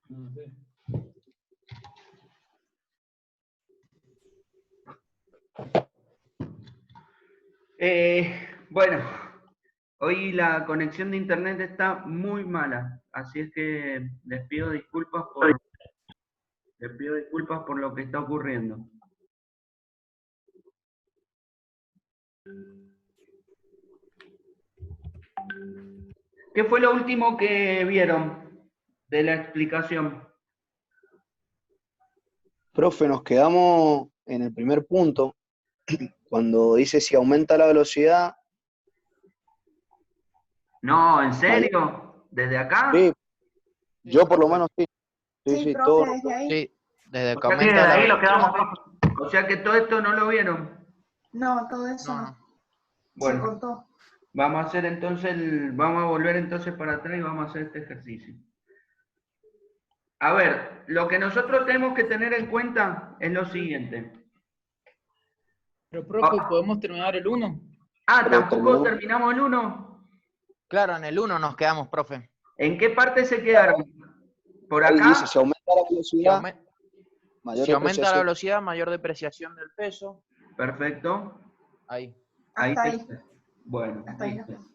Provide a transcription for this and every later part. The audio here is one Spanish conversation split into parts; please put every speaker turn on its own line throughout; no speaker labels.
No sé.
Bueno, hoy la conexión de internet está muy mala, así es que les pido disculpas por lo que está ocurriendo. ¿Qué fue lo último que vieron de la explicación?
Profe, nos quedamos en el primer punto, cuando dice si aumenta la velocidad.
No, ¿en serio? ¿Desde acá?
Sí,
Sí,
yo por lo
profe.
menos sí. Sí,
Sí,
todo.
profe, desde ahí.
Sí, desde
O
que
sea que
aumenta la
ahí lo quedamos,
velocidad.
profe.
O sea que todo esto no lo vieron.
No, todo eso
No,
no.
no.
Se
Bueno,
cortó.
vamos a hacer entonces, vamos a volver entonces para atrás y vamos a hacer este ejercicio. A ver, lo que nosotros tenemos que tener en cuenta es lo siguiente.
Pero, profe, ¿podemos terminar el 1?
Ah,
Pero
¿tampoco
terminamos.
terminamos el 1?
Claro, en el 1 nos quedamos, profe.
¿En qué parte se quedaron? ¿Por
Ahí
acá?
dice, si aumenta la
Si,
velocidad,
aume-
mayor
si aumenta la
depreciación.
velocidad, mayor depreciación del peso.
Perfecto.
Ahí.
Ahí
Hasta ahí.
está. Bueno,
Hasta ahí.
listo.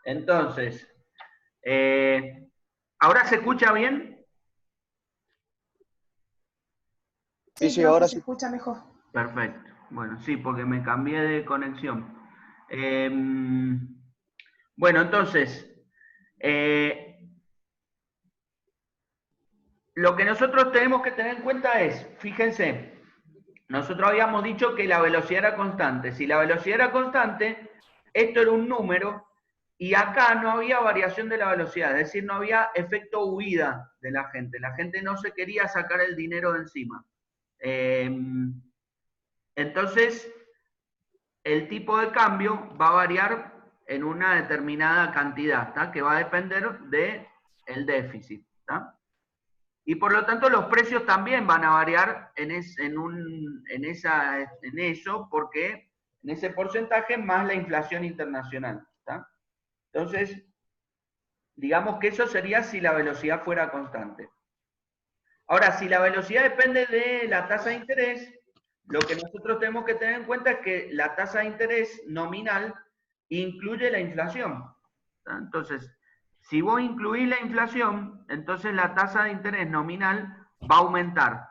Entonces, ¿ahora se escucha bien?
Sí,
Sí,
profe,
ahora
se
sí.
escucha mejor.
Perfecto. Bueno, sí, porque me cambié de conexión. Bueno, entonces, lo que nosotros tenemos que tener en cuenta es, fíjense, nosotros habíamos dicho que la velocidad era constante. Si la velocidad era constante, esto era un número y acá no había variación de la velocidad, es decir, no había efecto huida de la gente. La gente no se quería sacar el dinero de encima. Entonces, el tipo de cambio va a variar en una determinada cantidad, ¿tá? Que va a depender del déficit. ¿Tá? Y por lo tanto los precios también van a variar en eso, porque en ese porcentaje más la inflación internacional. ¿Tá? Entonces, digamos que eso sería si la velocidad fuera constante. Ahora, si la velocidad depende de la tasa de interés, lo que nosotros tenemos que tener en cuenta es que la tasa de interés nominal incluye la inflación. ¿Tá? Entonces, si vos incluís la inflación, entonces la tasa de interés nominal va a aumentar.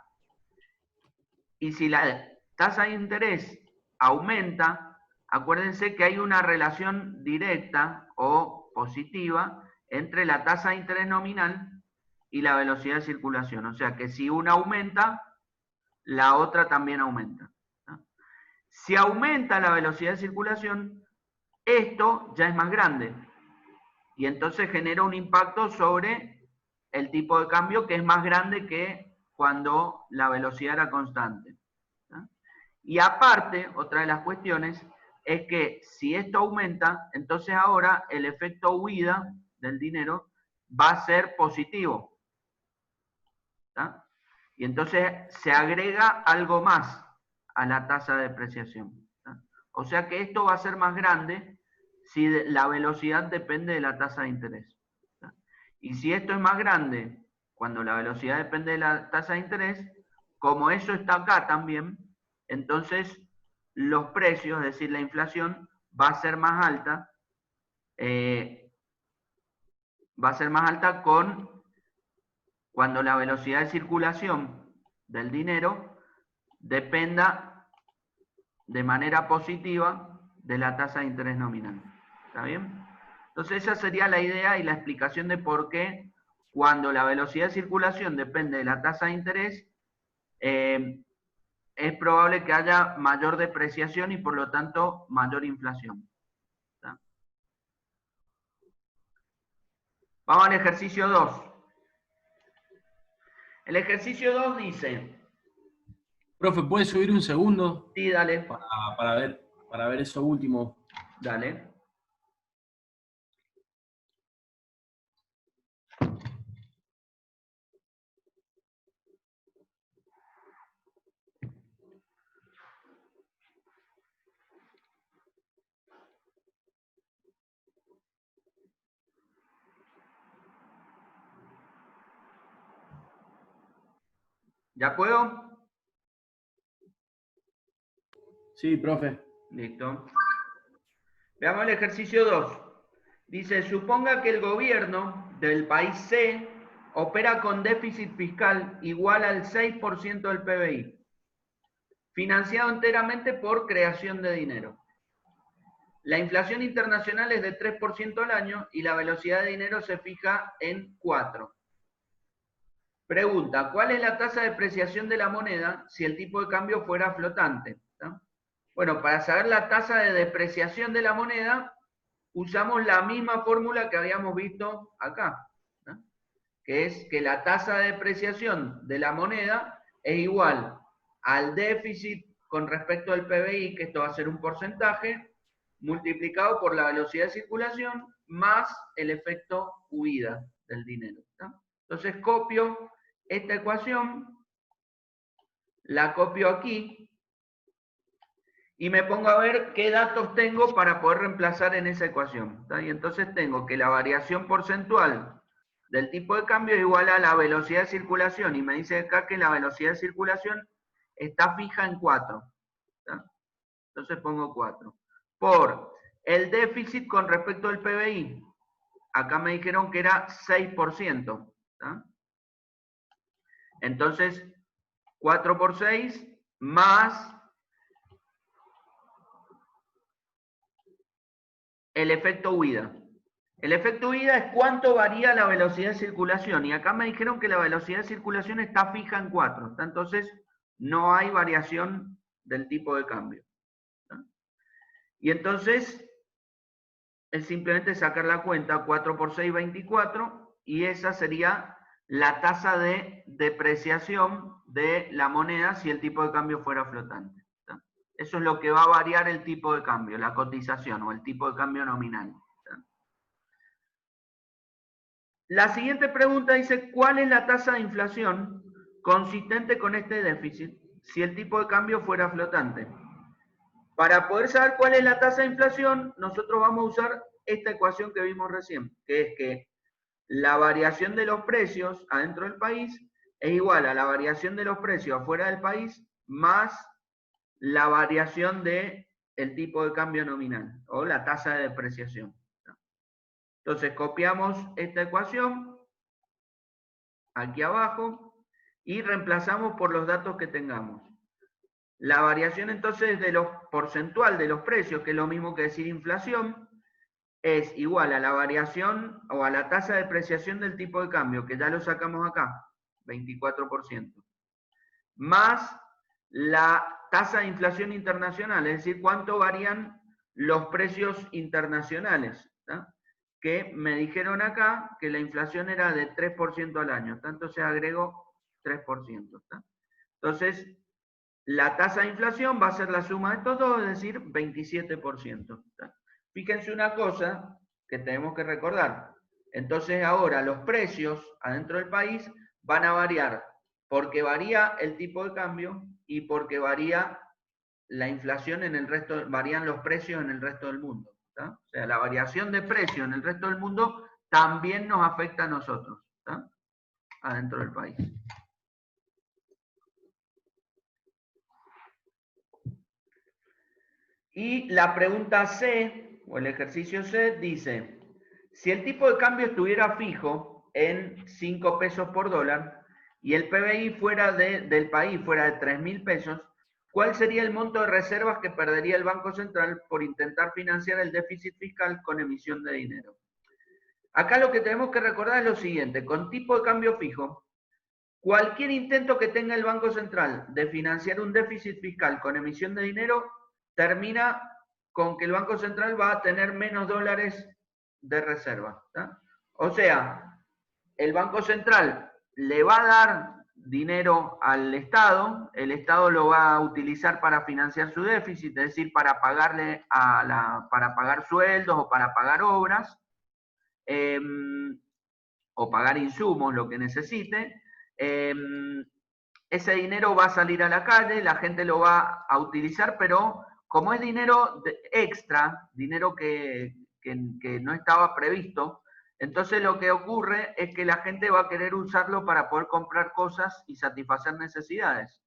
Y si la tasa de interés aumenta, acuérdense que hay una relación directa o positiva entre la tasa de interés nominal y la velocidad de circulación. O sea que si una aumenta, la otra también aumenta. ¿No? Si aumenta la velocidad de circulación, esto ya es más grande. Y entonces genera un impacto sobre el tipo de cambio que es más grande que cuando la velocidad era constante. ¿No? Y aparte, otra de las cuestiones es que si esto aumenta, entonces ahora el efecto huida del dinero va a ser positivo. ¿Tá? Y entonces se agrega algo más a la tasa de depreciación. ¿Tá? O sea que esto va a ser más grande si la velocidad depende de la tasa de interés. ¿Tá? Y si esto es más grande cuando la velocidad depende de la tasa de interés, como eso está acá también, entonces los precios, es decir, la inflación, va a ser más alta, cuando la velocidad de circulación del dinero dependa de manera positiva de la tasa de interés nominal. ¿Está bien? Entonces esa sería la idea y la explicación de por qué cuando la velocidad de circulación depende de la tasa de interés, es probable que haya mayor depreciación y por lo tanto mayor inflación. ¿Está? Vamos al ejercicio 2. El ejercicio 2 dice...
Profe, ¿puede subir un segundo?
Sí, dale.
Para ver eso último.
Dale. ¿Ya puedo?
Sí, profe.
Listo. Veamos el ejercicio 2. Dice, suponga que el gobierno del país C opera con déficit fiscal igual al 6% del PBI, financiado enteramente por creación de dinero. La inflación internacional es de 3% al año y la velocidad de dinero se fija en 4. Pregunta, ¿cuál es la tasa de depreciación de la moneda si el tipo de cambio fuera flotante? ¿Está? Bueno, para saber la tasa de depreciación de la moneda, usamos la misma fórmula que habíamos visto acá, ¿no? Que es que la tasa de depreciación de la moneda es igual al déficit con respecto al PBI, que esto va a ser un porcentaje, multiplicado por la velocidad de circulación, más el efecto huida del dinero, ¿no? Entonces copio esta ecuación, la copio aquí, y me pongo a ver qué datos tengo para poder reemplazar en esa ecuación, ¿está? Y entonces tengo que la variación porcentual del tipo de cambio es igual a la velocidad de circulación, y me dice acá que la velocidad de circulación está fija en 4. ¿Está? Entonces pongo 4. Por el déficit con respecto al PBI, acá me dijeron que era 6%. ¿Está? Entonces, 4 por 6 más el efecto huida. El efecto huida es cuánto varía la velocidad de circulación. Y acá me dijeron que la velocidad de circulación está fija en 4. Entonces, no hay variación del tipo de cambio. ¿Está? Y entonces, es simplemente sacar la cuenta, 4 por 6, 24. Y esa sería la tasa de depreciación de la moneda si el tipo de cambio fuera flotante. ¿Está? Eso es lo que va a variar el tipo de cambio, la cotización o el tipo de cambio nominal. La siguiente pregunta dice, ¿cuál es la tasa de inflación consistente con este déficit si el tipo de cambio fuera flotante? Para poder saber cuál es la tasa de inflación, nosotros vamos a usar esta ecuación que vimos recién, que es que la variación de los precios adentro del país es igual a la variación de los precios afuera del país más la variación del tipo de cambio nominal o la tasa de depreciación. Entonces copiamos esta ecuación aquí abajo y reemplazamos por los datos que tengamos. La variación entonces de los porcentual de los precios, que es lo mismo que decir inflación, es igual a la variación o a la tasa de depreciación del tipo de cambio, que ya lo sacamos acá, 24%, más la tasa de inflación internacional, es decir, cuánto varían los precios internacionales, ¿tá? Que me dijeron acá que la inflación era de 3% al año, entonces agrego 3%. ¿tá? Entonces, la tasa de inflación va a ser la suma de estos dos, es decir, 27%. ¿tá? Fíjense una cosa que tenemos que recordar. Entonces ahora los precios adentro del país van a variar porque varía el tipo de cambio y porque varía la inflación en el resto, varían los precios en el resto del mundo. ¿tá? O sea, la variación de precio en el resto del mundo también nos afecta a nosotros, ¿tá? Adentro del país. Y la pregunta C, o el ejercicio C, dice, si el tipo de cambio estuviera fijo en 5 pesos por dólar y el PBI fuera del país fuera de 3.000 pesos, ¿cuál sería el monto de reservas que perdería el Banco Central por intentar financiar el déficit fiscal con emisión de dinero? Acá lo que tenemos que recordar es lo siguiente, con tipo de cambio fijo, cualquier intento que tenga el Banco Central de financiar un déficit fiscal con emisión de dinero termina con que el Banco Central va a tener menos dólares de reserva. ¿tá? O sea, el Banco Central le va a dar dinero al Estado, el Estado lo va a utilizar para financiar su déficit, es decir, para pagarle para pagar sueldos o para pagar obras, o pagar insumos, lo que necesite. Ese dinero va a salir a la calle, la gente lo va a utilizar, pero como es dinero extra, dinero que no estaba previsto, entonces lo que ocurre es que la gente va a querer usarlo para poder comprar cosas y satisfacer necesidades.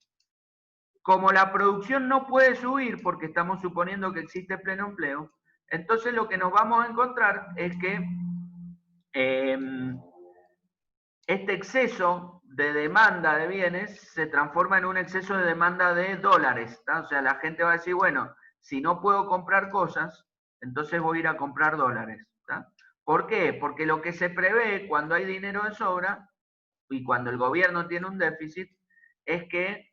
Como la producción no puede subir porque estamos suponiendo que existe pleno empleo, entonces lo que nos vamos a encontrar es que este exceso de demanda de bienes se transforma en un exceso de demanda de dólares, ¿tá? O sea, la gente va a decir, bueno, si no puedo comprar cosas, entonces voy a ir a comprar dólares, ¿tá? ¿Por qué? Porque lo que se prevé cuando hay dinero de sobra y cuando el gobierno tiene un déficit es que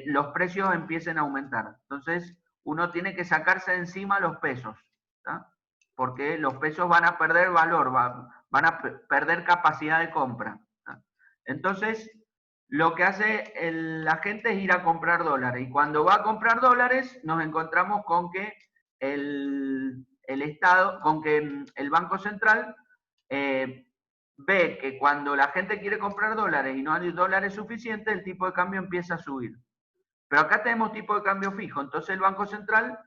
los precios empiecen a aumentar. Entonces, uno tiene que sacarse de encima los pesos, ¿tá? Porque los pesos van a perder valor, van a perder capacidad de compra, ¿tá? Entonces, lo que hace la gente es ir a comprar dólares. Y cuando va a comprar dólares, nos encontramos con que el Estado, con que el Banco Central ve que cuando la gente quiere comprar dólares y no hay dólares suficientes, el tipo de cambio empieza a subir. Pero acá tenemos tipo de cambio fijo, entonces el Banco Central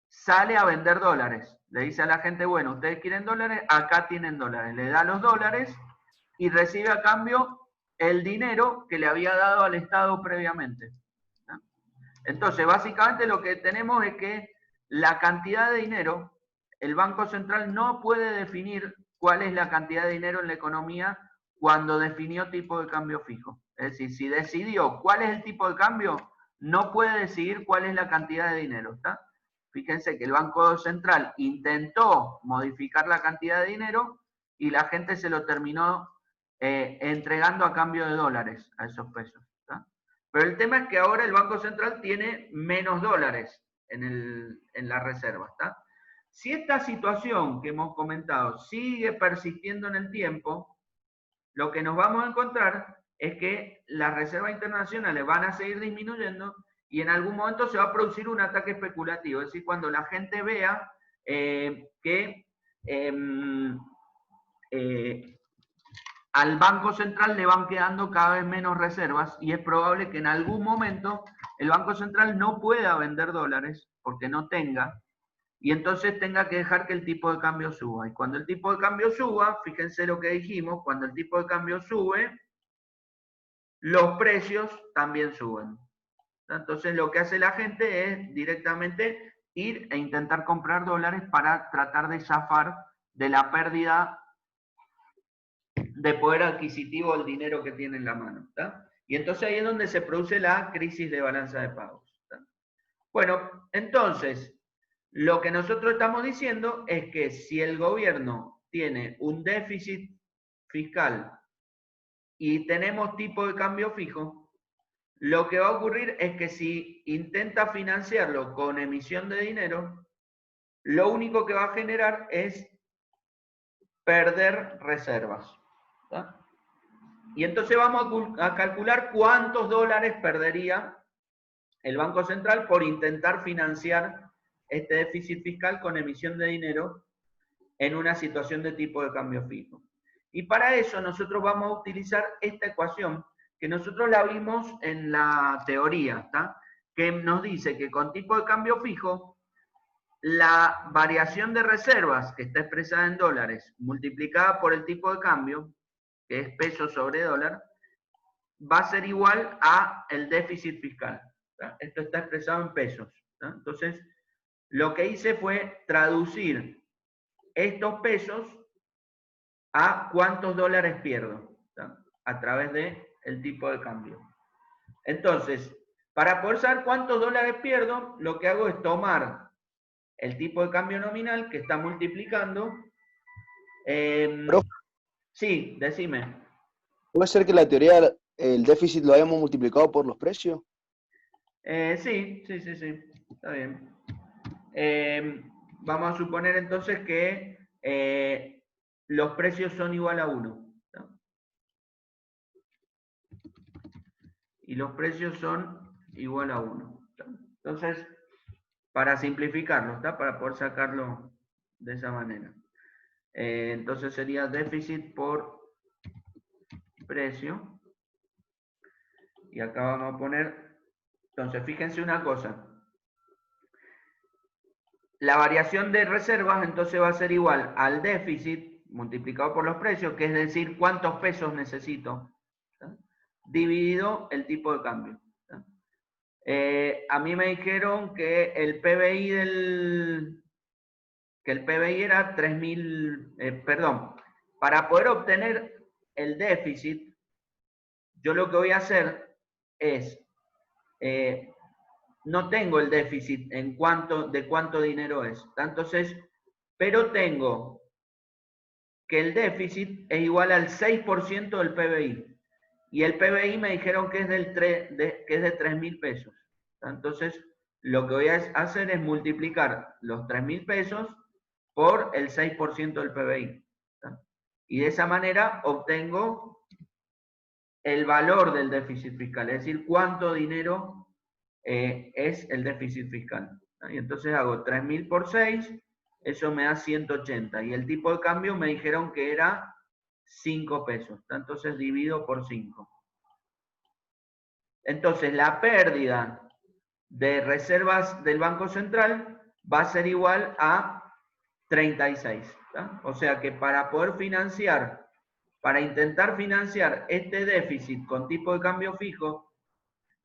sale a vender dólares. Le dice a la gente, bueno, ustedes quieren dólares, acá tienen dólares. Le da los dólares y recibe a cambio el dinero que le había dado al Estado previamente. ¿No? Entonces, básicamente lo que tenemos es que la cantidad de dinero, el Banco Central no puede definir cuál es la cantidad de dinero en la economía cuando definió tipo de cambio fijo. Es decir, si decidió cuál es el tipo de cambio, no puede decidir cuál es la cantidad de dinero, ¿está? Fíjense que el Banco Central intentó modificar la cantidad de dinero y la gente se lo terminó entregando a cambio de dólares a esos pesos, ¿está? Pero el tema es que ahora el Banco Central tiene menos dólares en la reserva, ¿está? Si esta situación que hemos comentado sigue persistiendo en el tiempo, lo que nos vamos a encontrar es que las reservas internacionales van a seguir disminuyendo y en algún momento se va a producir un ataque especulativo. Es decir, cuando la gente vea que al Banco Central le van quedando cada vez menos reservas y es probable que en algún momento el Banco Central no pueda vender dólares porque no tenga, y entonces tenga que dejar que el tipo de cambio suba. Y cuando el tipo de cambio suba, fíjense lo que dijimos, cuando el tipo de cambio sube, los precios también suben. Entonces lo que hace la gente es directamente ir e intentar comprar dólares para tratar de zafar de la pérdida de poder adquisitivo del dinero que tiene en la mano, ¿tá? Y entonces ahí es donde se produce la crisis de balanza de pagos, ¿tá? Bueno, entonces, lo que nosotros estamos diciendo es que si el gobierno tiene un déficit fiscal y tenemos tipo de cambio fijo, lo que va a ocurrir es que si intenta financiarlo con emisión de dinero, lo único que va a generar es perder reservas, ¿tá? Y entonces vamos a calcular cuántos dólares perdería el Banco Central por intentar financiar este déficit fiscal con emisión de dinero en una situación de tipo de cambio fijo. Y para eso nosotros vamos a utilizar esta ecuación que nosotros la vimos en la teoría, ¿tá? Que nos dice que con tipo de cambio fijo, la variación de reservas que está expresada en dólares multiplicada por el tipo de cambio, que es peso sobre dólar, va a ser igual a el déficit fiscal, ¿tá? Esto está expresado en pesos, ¿tá? Entonces, lo que hice fue traducir estos pesos a cuántos dólares pierdo, ¿tá? A través del tipo de cambio. Entonces, para poder saber cuántos dólares pierdo, lo que hago es tomar el tipo de cambio nominal que está multiplicando. Sí, decime.
¿Puede ser que la teoría el déficit lo hayamos multiplicado por los precios?
Sí, está bien. Vamos a suponer entonces que los precios son igual a 1. ¿tá? Y los precios son igual a 1. ¿tá? Entonces, para simplificarlo, ¿tá? Para poder sacarlo de esa manera. Entonces sería déficit por precio. Y acá vamos a poner, entonces fíjense una cosa. La variación de reservas entonces va a ser igual al déficit multiplicado por los precios, que es decir, cuántos pesos necesito, ¿tá? Dividido el tipo de cambio. ¿Tá? A mí me dijeron que el PBI era 3.000, perdón, para poder obtener el déficit, yo lo que voy a hacer es, no tengo el déficit de cuánto dinero es, ¿tá? Entonces, pero tengo que el déficit es igual al 6% del PBI. Y el PBI me dijeron que es, que es de 3.000 pesos. ¿Tá? Entonces, lo que voy a hacer es multiplicar los 3.000 pesos por el 6% del PBI. ¿Tá? Y de esa manera obtengo el valor del déficit fiscal, es decir, cuánto dinero es el déficit fiscal. ¿Tá? Y entonces hago 3.000 por 6, eso me da 180. Y el tipo de cambio me dijeron que era 5 pesos. ¿Tá? Entonces divido por 5. Entonces la pérdida de reservas del Banco Central va a ser igual a 36. ¿Tá? O sea que para poder financiar, para intentar financiar este déficit con tipo de cambio fijo,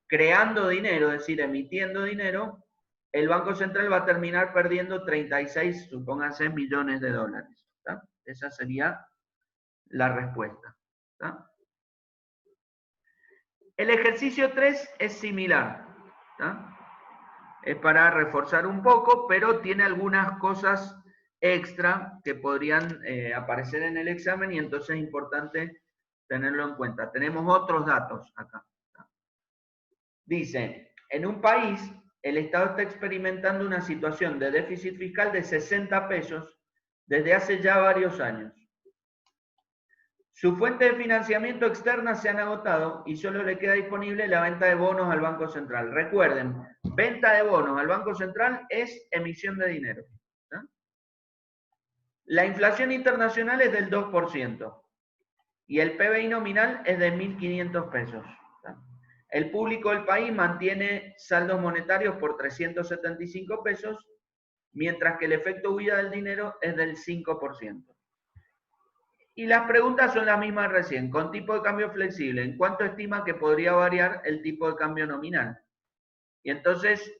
creando dinero, es decir, emitiendo dinero, el Banco Central va a terminar perdiendo 36, supónganse, millones de dólares. ¿Tá? Esa sería la respuesta. ¿Tá? El ejercicio 3 es similar. ¿Tá? Es para reforzar un poco, pero tiene algunas cosas extra que podrían aparecer en el examen y entonces es importante tenerlo en cuenta. Tenemos otros datos acá. Dice, en un país, el Estado está experimentando una situación de déficit fiscal de 60 pesos desde hace ya varios años. Sus fuentes de financiamiento externas se han agotado y solo le queda disponible la venta de bonos al Banco Central. Recuerden, venta de bonos al Banco Central es emisión de dinero. ¿Sí? La inflación internacional es del 2% y el PBI nominal es de 1.500 pesos. ¿Sí? El público del país mantiene saldos monetarios por 375 pesos, mientras que el efecto huida del dinero es del 5%. Y las preguntas son las mismas recién. Con tipo de cambio flexible, ¿en cuánto estima que podría variar el tipo de cambio nominal? Y entonces,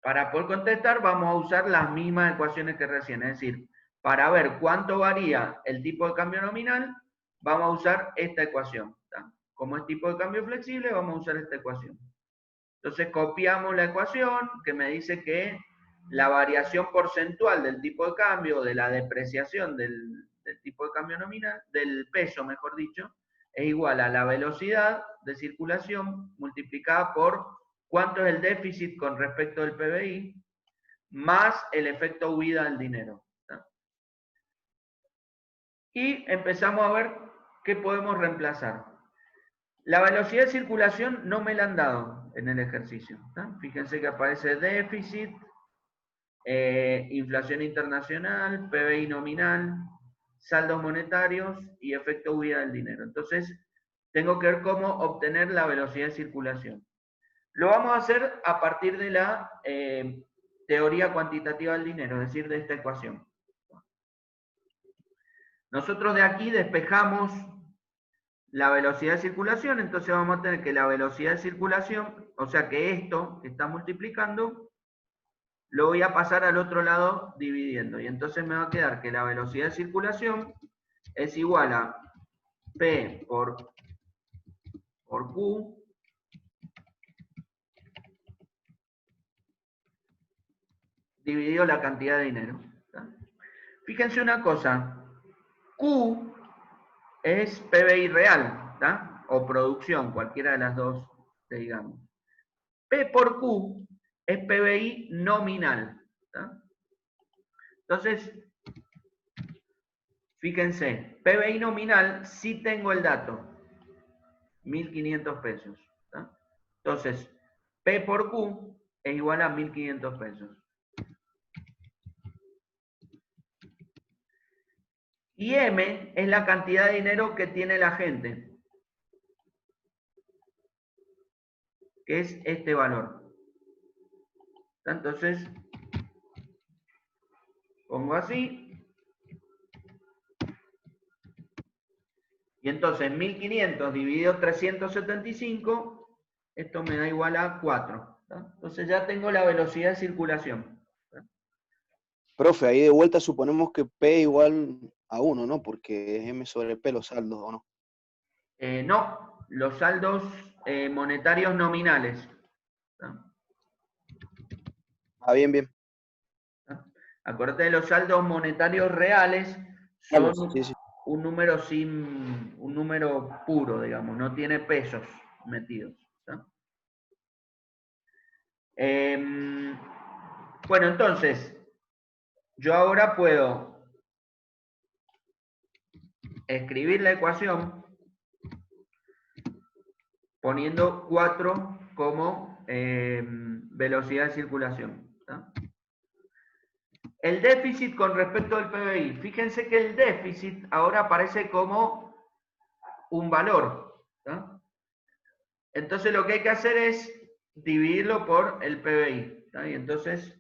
para poder contestar, vamos a usar las mismas ecuaciones que recién. Es decir, para ver cuánto varía el tipo de cambio nominal, vamos a usar esta ecuación. ¿Tá? Como es tipo de cambio flexible, vamos a usar esta ecuación. Entonces, copiamos la ecuación que me dice que la variación porcentual del tipo de cambio, de la depreciación del tipo de cambio nominal, del peso, mejor dicho, es igual a la velocidad de circulación multiplicada por cuánto es el déficit con respecto del PBI, más el efecto huida del dinero. ¿Tá? Y empezamos a ver qué podemos reemplazar. La velocidad de circulación no me la han dado en el ejercicio. ¿Tá? Fíjense que aparece déficit, inflación internacional, PBI nominal, saldos monetarios y efecto huida del dinero. Entonces, tengo que ver cómo obtener la velocidad de circulación. Lo vamos a hacer a partir de la teoría cuantitativa del dinero, es decir, de esta ecuación. Nosotros de aquí despejamos la velocidad de circulación, entonces vamos a tener que la velocidad de circulación, o sea que esto que está multiplicando, lo voy a pasar al otro lado dividiendo. Y entonces me va a quedar que la velocidad de circulación es igual a P por Q dividido la cantidad de dinero. ¿Tá? Fíjense una cosa, Q es PBI real, ¿tá? O producción, cualquiera de las dos, digamos. P por Q es PBI nominal. ¿Tá? Entonces, fíjense, PBI nominal sí tengo el dato, 1.500 pesos. ¿Tá? Entonces, P por Q es igual a 1.500 pesos. Y M es la cantidad de dinero que tiene la gente, que es este valor. Entonces, pongo así. Y entonces 1500 dividido 375, esto me da igual a 4. ¿tá? Entonces ya tengo la velocidad de circulación. ¿tá?
Profe, ahí de vuelta suponemos que P igual a 1, ¿no? Porque es M sobre P los saldos, ¿o no?
No, los saldos monetarios nominales. ¿tá?
Ah, bien, bien.
¿tá? Acuérdate de los saldos monetarios reales,
Claro,
son
sí, sí.
un número puro, digamos, no tiene pesos metidos. ¿tá? Bueno, entonces, yo ahora puedo escribir la ecuación poniendo 4 como velocidad de circulación. ¿tá? El déficit con respecto al PBI. Fíjense que el déficit ahora aparece como un valor. ¿tá? Entonces lo que hay que hacer es dividirlo por el PBI. ¿tá? Y entonces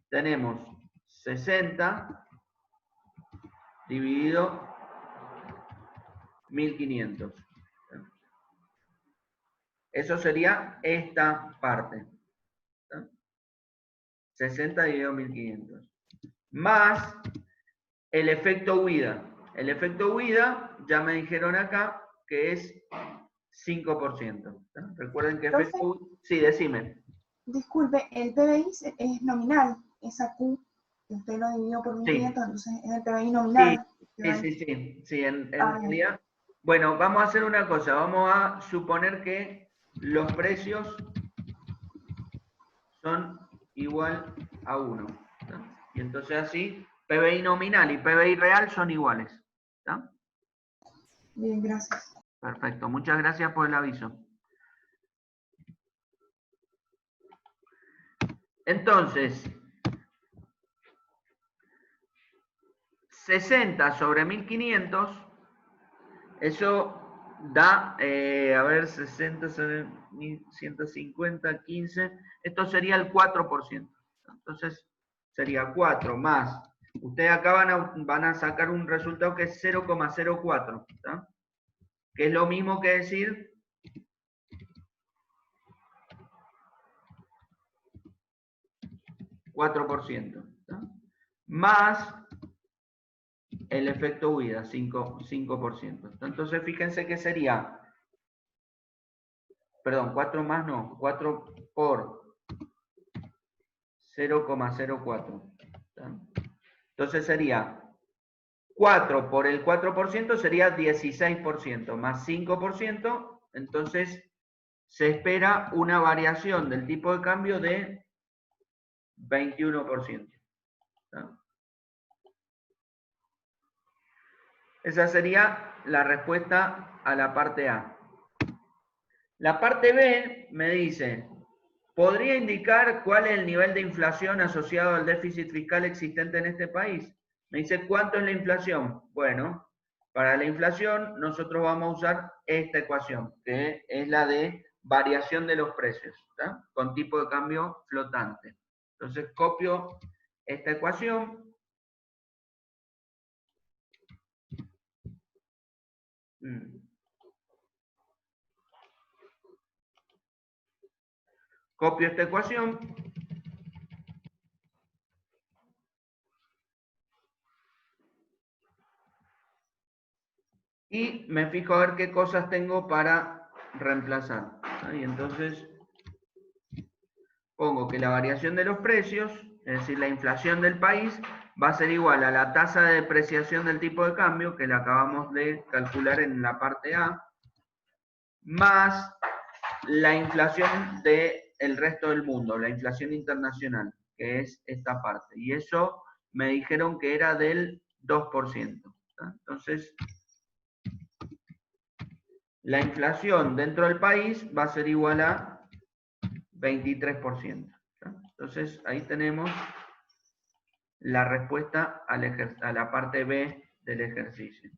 tenemos 60 dividido 1500. ¿tá? Eso sería esta parte. ¿tá? 60 dividido 1500. Más el efecto huida. El efecto huida, ya me dijeron acá, que es 5%. ¿tá? Recuerden que
Profe.
efecto huida... Sí, decime.
Disculpe, el PBI es nominal, esa Q, que usted lo dividió por 1500, entonces es el PBI nominal.
Sí, en
bien.
realidad. Bueno, vamos a hacer una cosa, vamos a suponer que los precios son igual a 1. ¿tá? Y entonces así, PBI nominal y PBI real son iguales. ¿tá?
Bien, gracias.
Perfecto, muchas gracias por el aviso. Entonces, 60 sobre 1500, eso da, a ver, 60 sobre 1150, 15, esto sería el 4%. Entonces, sería 4 más, ustedes acá van a sacar un resultado que es 0,04, ¿tá? Que es lo mismo que decir 4%, ¿tá? Más el efecto huida, 5%. Entonces, fíjense que sería, perdón, 4 más no, 4 por 0,04. ¿tá? Entonces sería 4 por el 4% sería 16%, más 5%, entonces se espera una variación del tipo de cambio de 21%. ¿tá? Esa sería la respuesta a la parte A. La parte B me dice, ¿podría indicar cuál es el nivel de inflación asociado al déficit fiscal existente en este país? Me dice, ¿cuánto es la inflación? Bueno, para la inflación nosotros vamos a usar esta ecuación, que es la de variación de los precios, ¿tá? Con tipo de cambio flotante. Entonces copio esta ecuación. Copio esta ecuación. Y me fijo a ver qué cosas tengo para reemplazar. Y entonces pongo que la variación de los precios, es decir, la inflación del país, va a ser igual a la tasa de depreciación del tipo de cambio, que la acabamos de calcular en la parte A, más la inflación del resto del mundo, la inflación internacional, que es esta parte. Y eso me dijeron que era del 2%. ¿tá? Entonces, la inflación dentro del país va a ser igual a 23%. ¿tá? Entonces, ahí tenemos la respuesta a la parte B del ejercicio.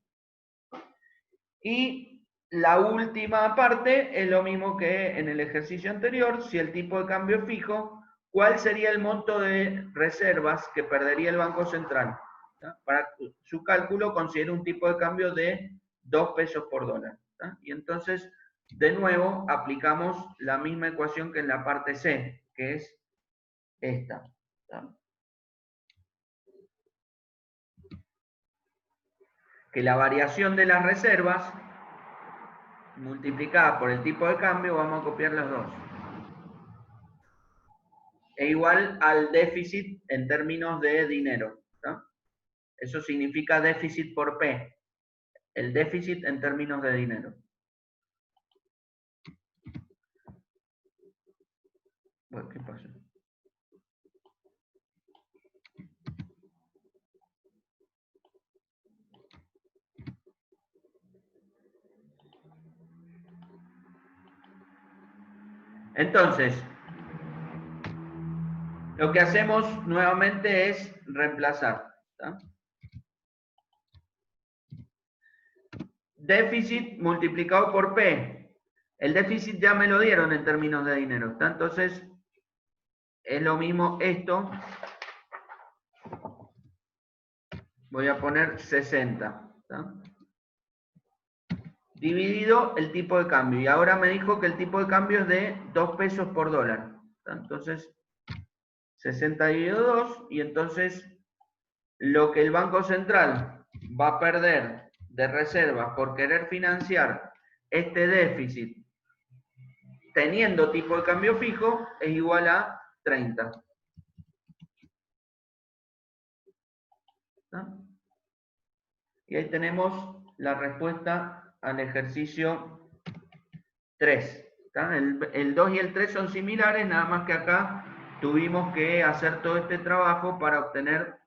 Y la última parte es lo mismo que en el ejercicio anterior. Si el tipo de cambio es fijo, ¿cuál sería el monto de reservas que perdería el Banco Central? ¿tá? Para su cálculo considero un tipo de cambio de 2 pesos por dólar. ¿Tá? Y entonces, de nuevo, aplicamos la misma ecuación que en la parte C, que es esta. ¿Tá? Que la variación de las reservas multiplicada por el tipo de cambio, vamos a copiar las dos, es igual al déficit en términos de dinero. ¿Tá? Eso significa déficit por P, el déficit en términos de dinero. Bueno, ¿qué pasó? Entonces, lo que hacemos nuevamente es reemplazar. ¿Tá? Déficit multiplicado por P. El déficit ya me lo dieron en términos de dinero. ¿Tá? Entonces, es lo mismo esto. Voy a poner 60. ¿Tá? Dividido el tipo de cambio. Y ahora me dijo que el tipo de cambio es de 2 pesos por dólar. ¿Tá? Entonces, 60 dividido 2. Y entonces, lo que el Banco Central va a perder de reservas por querer financiar este déficit teniendo tipo de cambio fijo es igual a 30. ¿No? Y ahí tenemos la respuesta al ejercicio 3. ¿Tá? El 2 y el 3 son similares, nada más que acá tuvimos que hacer todo este trabajo para obtener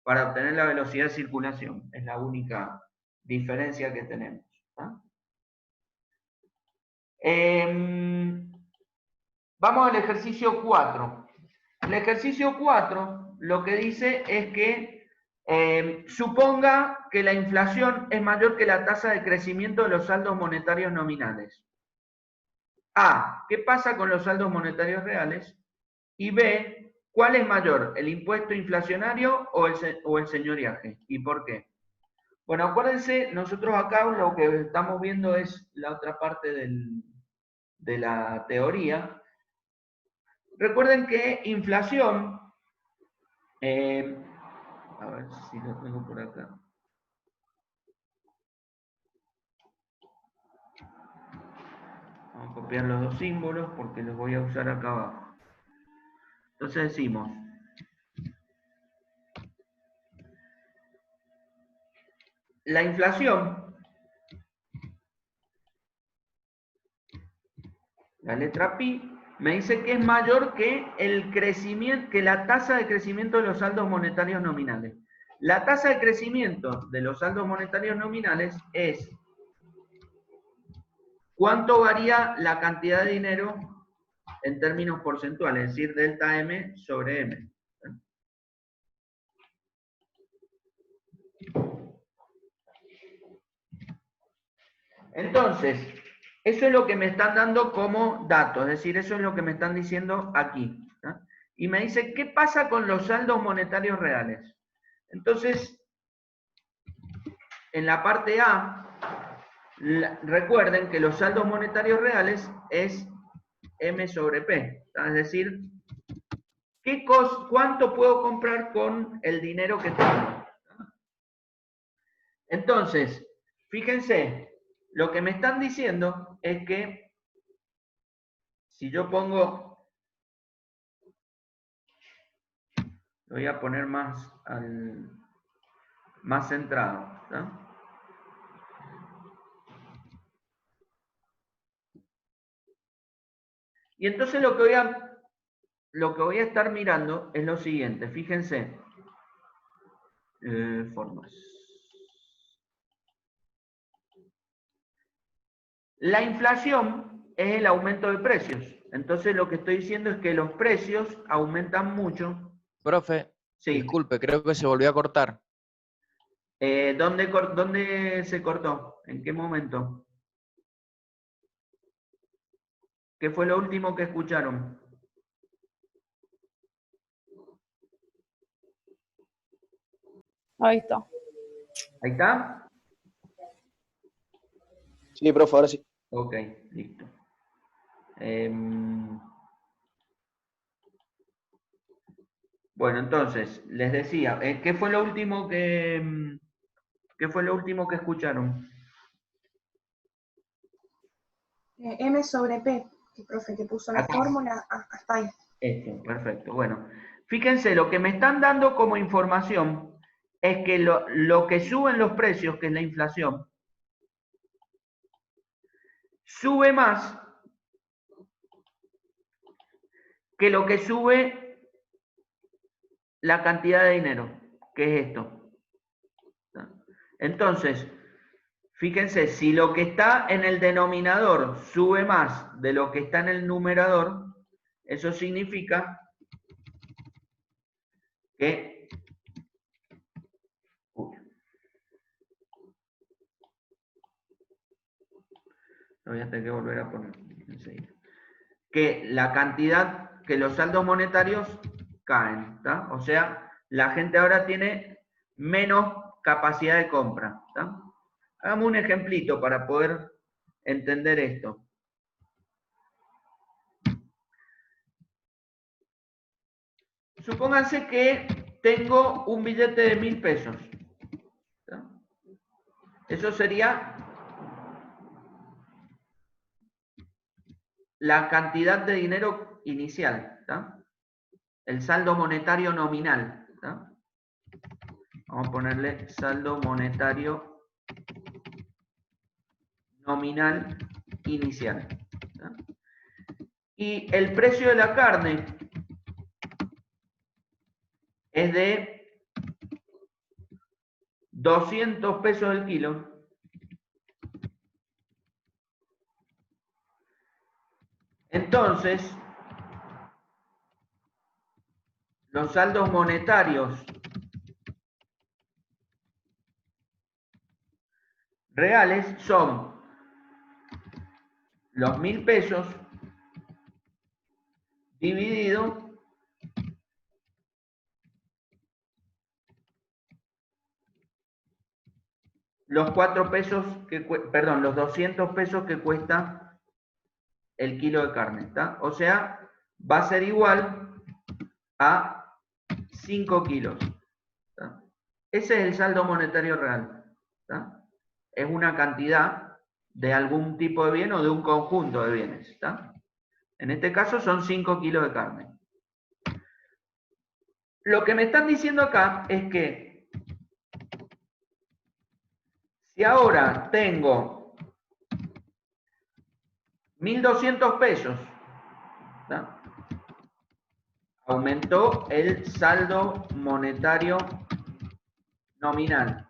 la velocidad de circulación. Es la única diferencia que tenemos. ¿Tá? Vamos al ejercicio 4. El ejercicio 4 lo que dice es que suponga que la inflación es mayor que la tasa de crecimiento de los saldos monetarios nominales. A, ¿qué pasa con los saldos monetarios reales? Y B, ¿cuál es mayor, el impuesto inflacionario o el señoriaje? ¿Y por qué? Bueno, acuérdense, nosotros acá lo que estamos viendo es la otra parte de la teoría. Recuerden que inflación, a ver si lo tengo por acá. Vamos a copiar los dos símbolos porque los voy a usar acá abajo. Entonces decimos, la inflación, la letra pi, me dice que es mayor que el crecimiento, que la tasa de crecimiento de los saldos monetarios nominales. La tasa de crecimiento de los saldos monetarios nominales es cuánto varía la cantidad de dinero en términos porcentuales, es decir, delta M sobre M. Entonces, eso es lo que me están dando como datos, es decir, eso es lo que me están diciendo aquí. ¿No? Y me dice, ¿qué pasa con los saldos monetarios reales? Entonces, en la parte A, recuerden que los saldos monetarios reales es M sobre P. ¿No? Es decir, ¿cuánto puedo comprar con el dinero que tengo? Entonces, fíjense, lo que me están diciendo es que si yo pongo, lo voy a poner más centrado, ¿no? Y entonces lo que voy a estar mirando es lo siguiente, fíjense, formas. La inflación es el aumento de precios. Entonces lo que estoy diciendo es que los precios aumentan mucho.
Profe,
Sí.
disculpe, creo que se volvió a cortar.
¿Dónde se cortó? ¿En qué momento? ¿Qué fue lo último que escucharon?
Ahí está.
¿Ahí está?
Sí, profe, ahora sí.
Ok, listo. Bueno, entonces, les decía, ¿qué fue lo último qué fue lo último que escucharon?
M sobre P, que profe, que puso la
Acá.
fórmula hasta ahí.
Perfecto. Bueno, fíjense, lo que me están dando como información es que lo que suben los precios, que es la inflación, sube más que lo que sube la cantidad de dinero, que es esto. Entonces, fíjense, si lo que está en el denominador sube más de lo que está en el numerador, eso significa que... Lo voy a tener que volver a poner enseguida. Que la cantidad, que los saldos monetarios caen, ¿tá? O sea, la gente ahora tiene menos capacidad de compra, ¿tá? Hagamos un ejemplito para poder entender esto. Supónganse que tengo un billete de 1000 pesos, ¿tá? Eso sería la cantidad de dinero inicial, ¿tá? El saldo monetario nominal, ¿tá? Vamos a ponerle saldo monetario nominal inicial, ¿tá? Y el precio de la carne es de 200 pesos el kilo. Entonces, los saldos monetarios reales son los 1000 pesos dividido los 4 pesos perdón, los 200 pesos que cuesta el kilo de carne, ¿tá? O sea, va a ser igual a 5 kilos, ¿tá? Ese es el saldo monetario real, ¿tá? Es una cantidad de algún tipo de bien o de un conjunto de bienes, ¿está? En este caso son 5 kilos de carne. Lo que me están diciendo acá es que si ahora tengo 1.200 pesos, ¿está? Aumentó el saldo monetario nominal.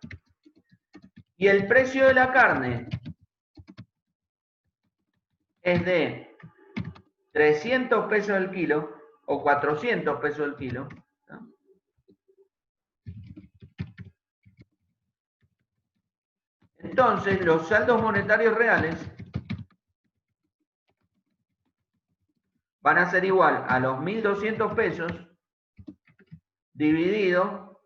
Y el precio de la carne es de 300 pesos el kilo o 400 pesos el kilo, ¿tá? Entonces, los saldos monetarios reales van a ser igual a los 1.200 pesos dividido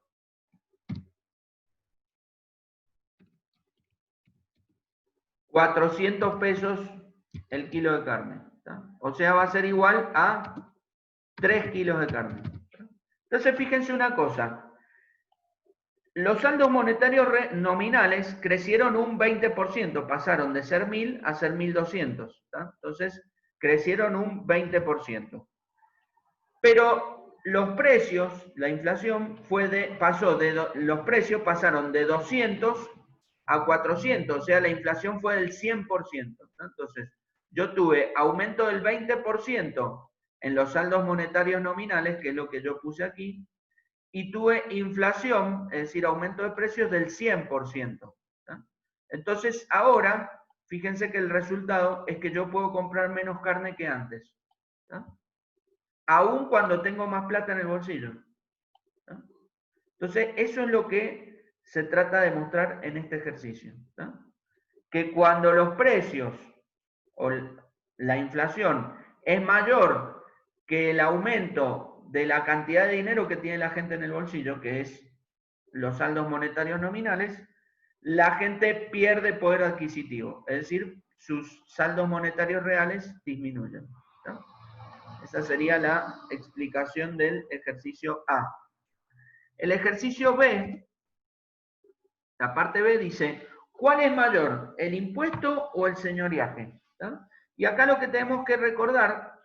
$400 pesos el kilo de carne, ¿tá? O sea, va a ser igual a 3 kilos de carne. Entonces, fíjense una cosa. Los saldos monetarios nominales crecieron un 20%, pasaron de ser 1000 a ser 1200, ¿tá? Entonces, crecieron un 20%. Pero los precios, la inflación los precios pasaron de 200 a 400, o sea, la inflación fue del 100%, ¿no? Entonces, yo tuve aumento del 20% en los saldos monetarios nominales, que es lo que yo puse aquí, y tuve inflación, es decir, aumento de precios del 100%. ¿tá? Entonces, ahora, fíjense que el resultado es que yo puedo comprar menos carne que antes, ¿tá? Aún cuando tengo más plata en el bolsillo. ¿tá? Entonces, eso es lo que se trata de mostrar en este ejercicio. ¿tá? Que cuando los precios o la inflación es mayor que el aumento de la cantidad de dinero que tiene la gente en el bolsillo, que es los saldos monetarios nominales, la gente pierde poder adquisitivo, es decir, sus saldos monetarios reales disminuyen. ¿Está? Esa sería la explicación del ejercicio A. El ejercicio B, la parte B dice, ¿cuál es mayor, el impuesto o el señoriaje? ¿Está? Y acá lo que tenemos que recordar,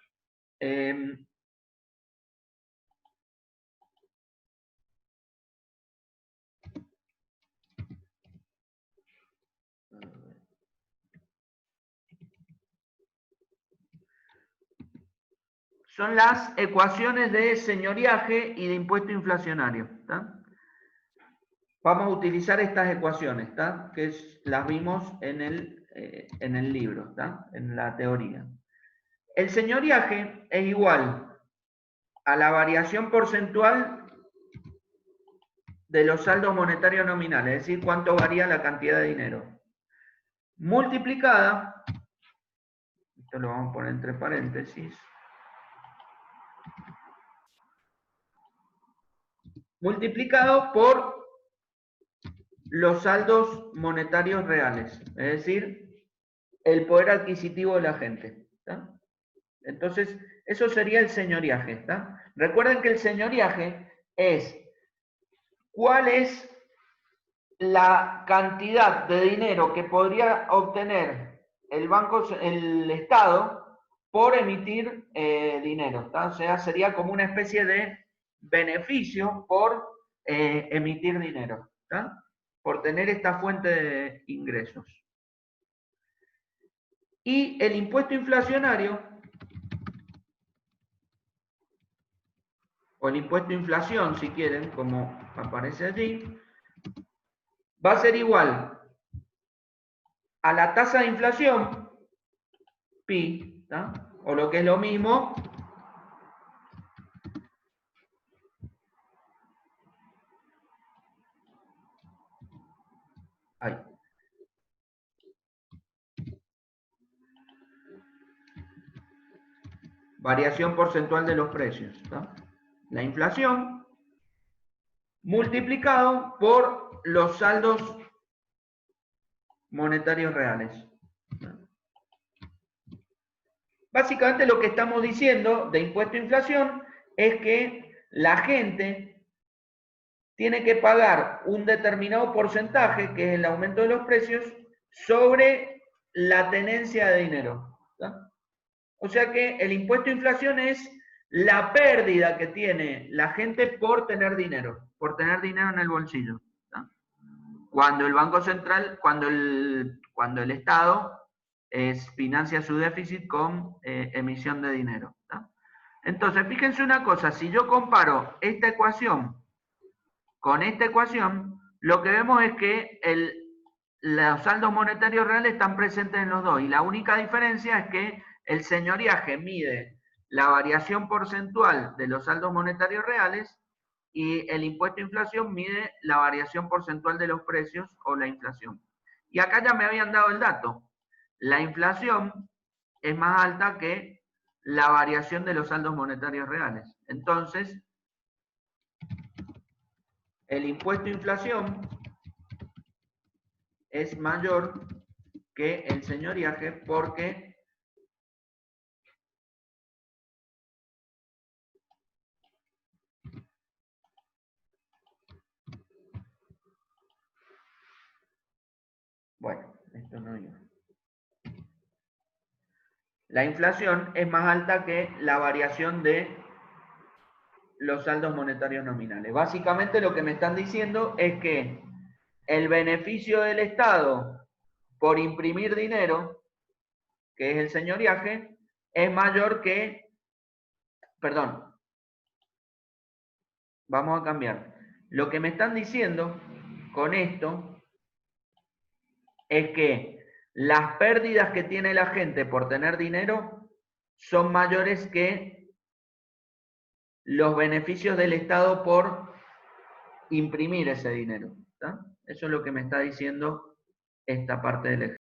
son las ecuaciones de señoriaje y de impuesto inflacionario. ¿Está? Vamos a utilizar estas ecuaciones, ¿está? Que las vimos en el libro, ¿está? En la teoría. El señoriaje es igual a la variación porcentual de los saldos monetarios nominales, es decir, cuánto varía la cantidad de dinero, multiplicada, esto lo vamos a poner entre paréntesis, multiplicado por los saldos monetarios reales, es decir, el poder adquisitivo de la gente. ¿Está? Entonces, eso sería el señoriaje. ¿Está? Recuerden que el señoriaje es cuál es la cantidad de dinero que podría obtener el Estado por emitir dinero. ¿Está? O sea, sería como una especie de beneficio por emitir dinero. ¿Está? Por tener esta fuente de ingresos. Y el impuesto inflacionario, o el impuesto inflación, si quieren, como aparece allí, va a ser igual a la tasa de inflación, pi, ¿tá? O lo que es lo mismo, ahí. Variación porcentual de los precios. ¿Tá? La inflación multiplicado por los saldos monetarios reales. ¿Tá? Básicamente lo que estamos diciendo de impuesto a inflación es que la gente tiene que pagar un determinado porcentaje, que es el aumento de los precios, sobre la tenencia de dinero. ¿Tá? O sea que el impuesto a inflación es la pérdida que tiene la gente por tener dinero en el bolsillo. ¿Tá? Cuando el Banco Central, cuando el Estado financia su déficit con emisión de dinero. ¿Tá? Entonces, fíjense una cosa, si yo comparo esta ecuación con esta ecuación, lo que vemos es que los saldos monetarios reales están presentes en los dos, y la única diferencia es que el señoriaje mide la variación porcentual de los saldos monetarios reales y el impuesto a inflación mide la variación porcentual de los precios o la inflación. Y acá ya me habían dado el dato. La inflación es más alta que la variación de los saldos monetarios reales. Entonces, el impuesto a inflación es mayor que el señoriaje porque bueno, esto no iba. La inflación es más alta que la variación de los saldos monetarios nominales. Básicamente lo que me están diciendo es que el beneficio del Estado por imprimir dinero, que es el señoriaje, es mayor que, perdón, vamos a cambiar. Lo que me están diciendo con esto es que las pérdidas que tiene la gente por tener dinero son mayores que los beneficios del Estado por imprimir ese dinero. ¿Tá? Eso es lo que me está diciendo esta parte del ejercicio.